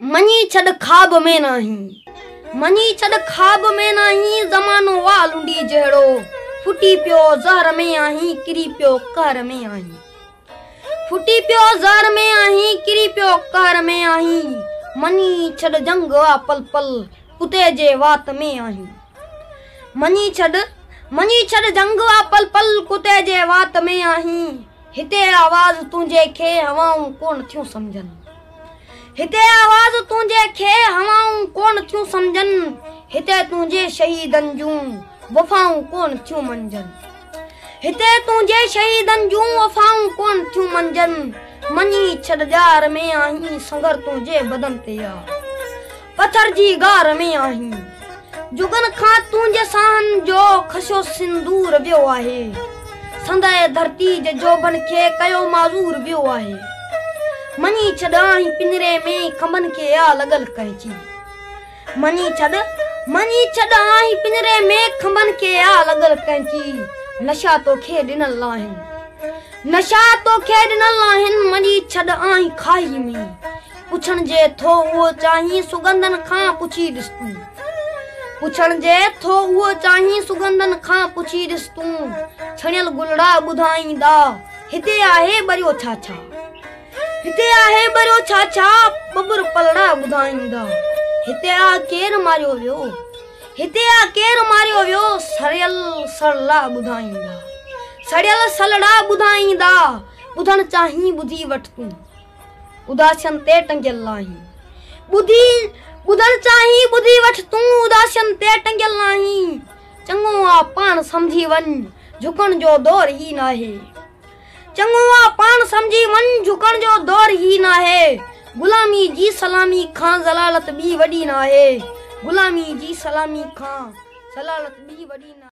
Money छड़ खाब में नहीं, मनी छड़ खाब में नहीं, ज़मानो वालुंडी जहिड़ो फुटी पियो ज़हर में आहीं, किरी पियो कहर में आहीं। फुटी पियो ज़हर में आहीं, किरी पियो कहर में आहीं। मनी छड़ जंग आ पल पल, कुते जे वात में आहीं। मनी छड़ जंग आ पल पल, कुते जे वात में आहीं। हिते आवाज़ तुंहिंजे खे हवाऊं कोन थियूं सम्झनि, हिते आवाज़ तुंहिंजे खे हवाऊं कोन थियूं सम्झनि। हिते तुंहिंजे शहीदनि जूं वफ़ाऊं कोन थियूं मंझनि, हिते तुंहिंजे शहीदनि जूं वफ़ाऊं कोन थियूं मंझनि। मनी छड़ ॼार में आहीं, संगर तुंहिंजे बदन ते आ, पथर जी गार में आहीं। जुगन खां तुंहिंजे साहनि जो खसियो सिंदूर वियो आहे, संदे धरती जे जोबन खे कयो माज़ूर वियो आहे। मनी छड़ आहीं पिंजरे में, खंभनि खे आ लॻल कैंची। मनी छड़ आहीं पिंजरे में, खंभनि खे आ लॻल कैंची। नशा तोखे ॾिनल आहिनि, नशा तोखे ॾिनल आहिनि। मनी छड़ आहीं खाई में, पुछण जे थो उहो चाहीं, सुगंधनि खां पुछी ॾिस तूं। पुछण जे थो उहो चाहीं, सुगंधनि खां पुछी ॾिस तूं। छणियल गुलड़ा ॿुधाईंदा, हिते आहे बरियो छा छा, हिते आहे बरियो छा छा। बबुर पलड़ा ॿुधाईंदा, हिते आ केरु मारियो वियो, हिते आ केरु मारियो वियो। सड़ियल सलड़ा ॿुधाईंदा, सड़ियल सलड़ा ॿुधाईंदा। ॿुधण चाहीं ॿुधी वठ तूं, उदासियनि ते टंगियल आहीं। ॿुधण चाहीं ॿुधी वठ तूं, उदासियनि ते टंगियल आहीं। चङो आ पाण सम्झी वञ, झुकण जो दौर ही नाहे। चङो आ पाण सम्झी वञ, झुकण जो दौर ही नाहे। गुलामी जी सलामी खां ज़लालत ॿी वॾी नाहे, गुलामी जी सलामी खां ज़लालत ॿी वॾी नाहे।